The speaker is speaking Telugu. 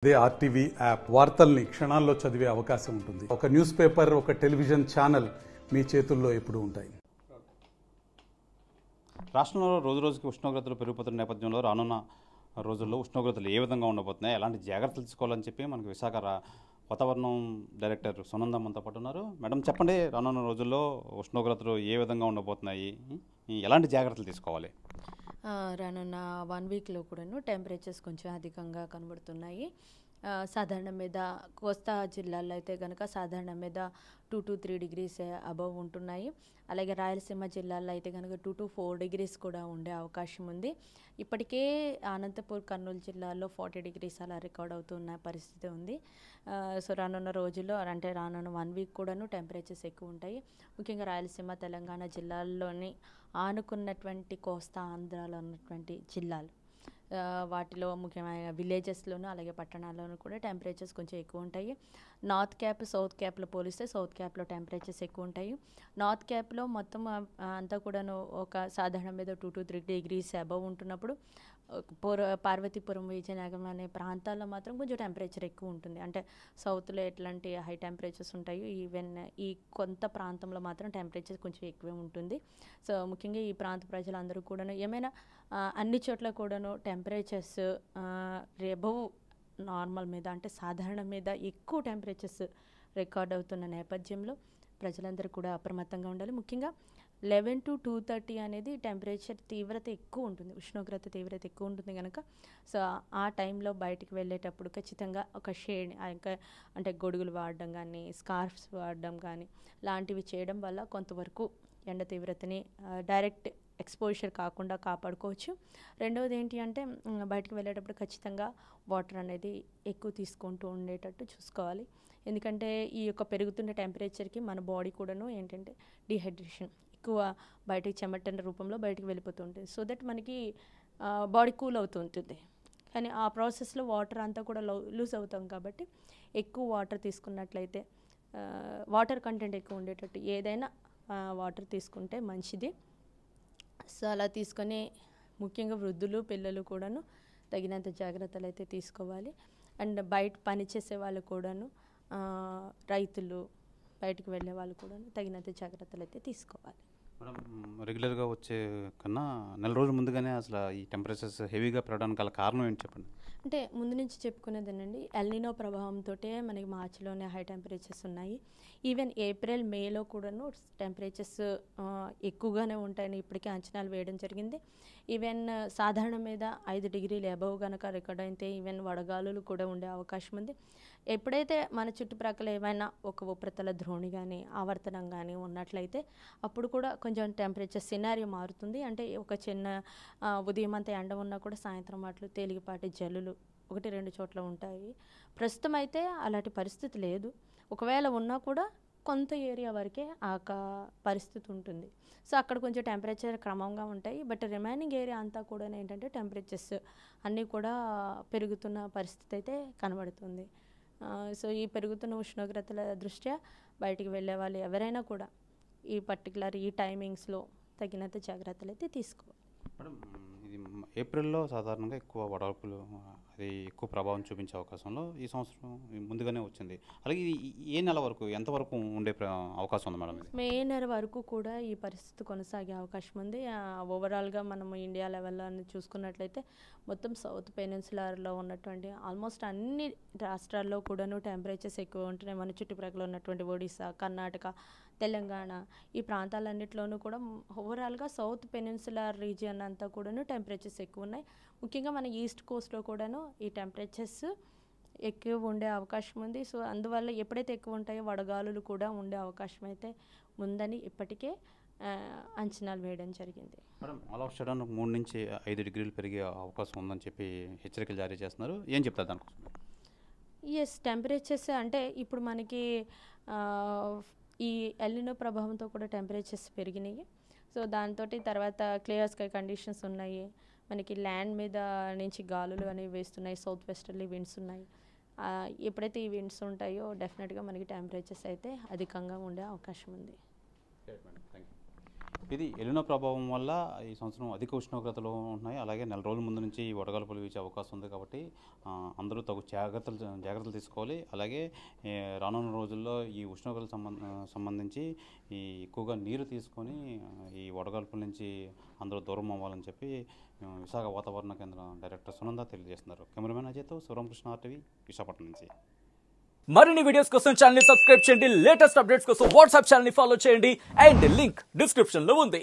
అదే ఆర్టీవీ యాప్ వార్తల్ని క్షణాల్లో చదివే అవకాశం ఉంటుంది. ఒక న్యూస్ పేపర్, ఒక టెలివిజన్ ఛానల్ మీ చేతుల్లో ఎప్పుడూ ఉంటాయి. రాష్ట్రంలో రోజు రోజుకి ఉష్ణోగ్రతలు పెరిగిపోతున్న నేపథ్యంలో రానున్న రోజుల్లో ఉష్ణోగ్రతలు ఏ విధంగా ఉండబోతున్నాయి, ఎలాంటి జాగ్రత్తలు తీసుకోవాలని చెప్పి మనకు విశాఖ వాతావరణం డైరెక్టర్ సునంద మనతో పాటు ఉన్నారు. మేడం చెప్పండి, రానున్న రోజుల్లో ఉష్ణోగ్రతలు ఏ విధంగా ఉండబోతున్నాయి, ఎలాంటి జాగ్రత్తలు తీసుకోవాలి? రానున్న 1 వీక్లో కూడాను టెంపరేచర్స్ కొంచెం అధికంగా కనబడుతున్నాయి. సాధారణం మీద కోస్తా జిల్లాల్లో అయితే కనుక సాధారణం మీద 2 to 3 degrees అబవ్ ఉంటున్నాయి. అలాగే రాయలసీమ జిల్లాల్లో అయితే కనుక 2 to 4 degrees కూడా ఉండే అవకాశం ఉంది. ఇప్పటికే అనంతపూర్, కర్నూలు జిల్లాల్లో 40 degrees అలా రికార్డ్ అవుతున్న పరిస్థితి ఉంది. సో రానున్న రోజుల్లో అంటే రానున్న 1 వీక్ కూడాను టెంపరేచర్స్ ఎక్కువ ఉంటాయి. ముఖ్యంగా రాయలసీమ, తెలంగాణ జిల్లాల్లోని ఆనుకున్నటువంటి కోస్తా ఆంధ్రాలో ఉన్నటువంటి జిల్లాలు, వాటిలో ముఖ్యమైన విలేజెస్లోనూ అలాగే పట్టణాల్లోనూ కూడా టెంపరేచర్స్ కొంచెం ఎక్కువ ఉంటాయి. నార్త్ క్యాప్, సౌత్ క్యాప్లో పోలిస్తే సౌత్ క్యాప్లో టెంపరేచర్స్ ఎక్కువ ఉంటాయి. నార్త్ క్యాప్లో మొత్తం అంతా కూడాను ఒక సాధారణ మీద 2 to 3 degrees అబవ్ ఉంటున్నప్పుడు పార్వతీపురం, విజయనగరం అనే ప్రాంతాల్లో మాత్రం కొంచెం టెంపరేచర్ ఎక్కువ ఉంటుంది. అంటే సౌత్లో ఎట్లాంటి హై టెంపరేచర్స్ ఉంటాయో ఈవెన్ ఈ కొంత ప్రాంతంలో మాత్రం టెంపరేచర్ కొంచెం ఎక్కువే ఉంటుంది. సో ముఖ్యంగా ఈ ప్రాంత ప్రజలందరూ కూడాను ఏమైనా అన్ని చోట్ల కూడాను టెంపరేచర్స్ అబవ్ నార్మల్ మీద అంటే సాధారణ మీద ఎక్కువ టెంపరేచర్స్ రికార్డ్ అవుతున్న నేపథ్యంలో ప్రజలందరూ కూడా అప్రమత్తంగా ఉండాలి. ముఖ్యంగా 11 to 2:30 అనేది టెంపరేచర్ తీవ్రత ఎక్కువ ఉంటుంది, ఉష్ణోగ్రత తీవ్రత ఎక్కువ ఉంటుంది కనుక సో ఆ టైంలో బయటికి వెళ్ళేటప్పుడు ఖచ్చితంగా ఒక షేడ్ అంటే గొడుగులు వాడడం కానీ, స్కార్ఫ్స్ వాడడం కానీ లాంటివి చేయడం వల్ల కొంతవరకు ఎండ తీవ్రతని డైరెక్ట్ ఎక్స్పోజర్ కాకుండా కాపాడుకోవచ్చు. రెండవది ఏంటి అంటే బయటకు వెళ్ళేటప్పుడు ఖచ్చితంగా వాటర్ అనేది ఎక్కువ తీసుకుంటూ ఉండేటట్టు చూసుకోవాలి. ఎందుకంటే ఈ యొక్క పెరుగుతున్న టెంపరేచర్కి మన బాడీ కూడాను ఏంటంటే డిహైడ్రేషన్ ఎక్కువ బయటకు చెమటన రూపంలో బయటకు వెళ్ళిపోతూ ఉంటుంది. సో దట్ మనకి బాడీ కూల్ అవుతూ ఉంటుంది. కానీ ఆ ప్రాసెస్లో వాటర్ అంతా కూడా లూజ్ అవుతాం కాబట్టి ఎక్కువ వాటర్ తీసుకున్నట్లయితే వాటర్ కంటెంట్ ఎక్కువ ఉండేటట్టు ఏదైనా వాటర్ తీసుకుంటే మంచిది. సో అలా తీసుకొని ముఖ్యంగా వృద్ధులు, పిల్లలు కూడాను తగినంత జాగ్రత్తలు అయితే తీసుకోవాలి. అండ్ బయట పనిచేసే వాళ్ళు కూడాను, రైతులు, బయటకు వెళ్ళే వాళ్ళు కూడాను తగినంత జాగ్రత్తలు అయితే తీసుకోవాలి. మేడం, రెగ్యులర్గా వచ్చే కన్నా నెల రోజుల ముందుగానే అసలు ఈ టెంపరేచర్స్ హెవీగా పెరగడానికి గల కారణం ఏంటి చెప్పండి? అంటే ముందు నుంచి చెప్పుకునేదేనండి, ఎల్నినో ప్రభావంతో మనకి మార్చిలోనే హై టెంపరేచర్స్ ఉన్నాయి. ఈవెన్ ఏప్రిల్, మేలో కూడాను టెంపరేచర్స్ ఎక్కువగానే ఉంటాయని ఇప్పటికే అంచనాలు వేయడం జరిగింది. ఈవెన్ సాధారణ మీద 5 degrees అబవ్ కనుక రికార్డ్ అయితే ఈవెన్ వడగాలులు కూడా ఉండే అవకాశం ఉంది. ఎప్పుడైతే మన చుట్టుప్రక్కల ఏమైనా ఒక ఉపరితల ద్రోణి కానీ, ఆవర్తనం కానీ ఉన్నట్లయితే అప్పుడు కూడా కొంచెం టెంపరేచర్ సినారియో మారుతుంది. అంటే ఒక చిన్న ఉదయం అంతా ఎండ ఉన్నా కూడా సాయంత్రం అట్లు తేలికపాటి జల్లులు 1-2 చోట్ల ఉంటాయి. ప్రస్తుతం అయితే అలాంటి పరిస్థితి లేదు. ఒకవేళ ఉన్నా కూడా కొంత ఏరియా వరకే ఆ పరిస్థితి ఉంటుంది. సో అక్కడ కొంచెం టెంపరేచర్ క్రమంగా ఉంటాయి. బట్ రిమైనింగ్ ఏరియా అంతా కూడా ఏంటంటే టెంపరేచర్స్ అన్నీ కూడా పెరుగుతున్న పరిస్థితి అయితే కనబడుతుంది. సో ఈ పెరుగుతున్న ఉష్ణోగ్రతల దృష్ట్యా బయటికి వెళ్ళే వాళ్ళు ఎవరైనా కూడా ఈ పర్టికులర్ ఈ టైమింగ్స్లో తగినంత జాగ్రత్తలు అయితే తీసుకోవాలి. మేడం, ఇది ఏప్రిల్లో సాధారణంగా ఎక్కువ వడగాల్పులు అది ఎక్కువ ప్రభావం చూపించే అవకాశంలో ఈ సంవత్సరం ముందుగానే వచ్చింది. అలాగే ఏ నెల వరకు ఎంతవరకు ఉండే అవకాశం ఉంది మేడం? మే నెల వరకు కూడా ఈ పరిస్థితి కొనసాగే అవకాశం ఉంది. ఓవరాల్గా మనము ఇండియా లెవెల్లో చూసుకున్నట్లయితే మొత్తం సౌత్ పెనిన్సులార్లో ఉన్నటువంటి ఆల్మోస్ట్ అన్ని రాష్ట్రాల్లో కూడాను టెంపరేచర్స్ ఎక్కువ ఉంటున్నాయి. మన చుట్టుప్రక్కల ఉన్నటువంటి ఒడిశా, కర్ణాటక, తెలంగాణ ఈ ప్రాంతాలన్నింటిలోనూ కూడా ఓవరాల్గా సౌత్ పెనిన్సులార్ రీజియన్ అంతా కూడాను టెంపరేచర్స్ ఎక్కువ ఉన్నాయి. ముఖ్యంగా మన ఈస్ట్ కోస్ట్లో కూడాను ఈ టెంపరేచర్స్ ఎక్కువ ఉండే అవకాశం ఉంది. సో అందువల్ల ఎప్పుడైతే ఎక్కువ ఉంటాయో వడగాలులు కూడా ఉండే అవకాశం అయితే ఉందని ఇప్పటికే అంచనాలు వేయడం జరిగింది. మేడం, ఆల్ ఆఫ్ సడన్ 3 నుంచి 5 degrees పెరిగే అవకాశం ఉందని చెప్పి హెచ్చరికలు జారీ చేస్తున్నారు. ఏం చెప్తారు దానికోసం? ఎస్, టెంపరేచర్స్ అంటే ఇప్పుడు మనకి ఈ ఎల్నినో ప్రభావంతో కూడా టెంపరేచర్స్ పెరిగినాయి. సో దాంతో తర్వాత క్లియర్ స్కై కండిషన్స్ ఉన్నాయి. మనకి ల్యాండ్ మీద నుంచి గాలులు అనేవి వేస్తున్నాయి, సౌత్ వెస్టర్లీ విండ్స్ ఉన్నాయి. ఎప్పుడైతే ఈ విండ్స్ ఉంటాయో డెఫినెట్గా మనకి టెంపరేచర్స్ అయితే అధికంగా ఉండే అవకాశం ఉంది. ఇది ఎలినో ప్రభావం వల్ల ఈ సంవత్సరం అధిక ఉష్ణోగ్రతలు ఉన్నాయి. అలాగే నెల రోజుల ముందు నుంచి ఈ వడగాల్పులు వీచే అవకాశం ఉంది. కాబట్టి అందరూ తగు జాగ్రత్తలు తీసుకోవాలి. అలాగే రానున్న రోజుల్లో ఈ ఉష్ణోగ్రతల సంబంధించి ఈ ఎక్కువగా నీరు తీసుకొని ఈ వడగాల్పుల నుంచి అందరూ దూరం అవ్వాలని చెప్పి విశాఖ వాతావరణ కేంద్రం డైరెక్టర్ సునంద తెలియజేస్తున్నారు. కెమెరామెన్ అజయ్తో శివరామకృష్ణ RTV విశాఖపట్నం నుంచి. మరిన్ని వీడియోస్ కోసం ఛానల్ ని సబ్స్క్రైబ్ చేయండి. లేటెస్ట్ అప్డేట్స్ కోసం వాట్సాప్ ఛానల్ ని ఫాలో చేయండి. అండ్ లింక్ డిస్క్రిప్షన్ లో ఉంది.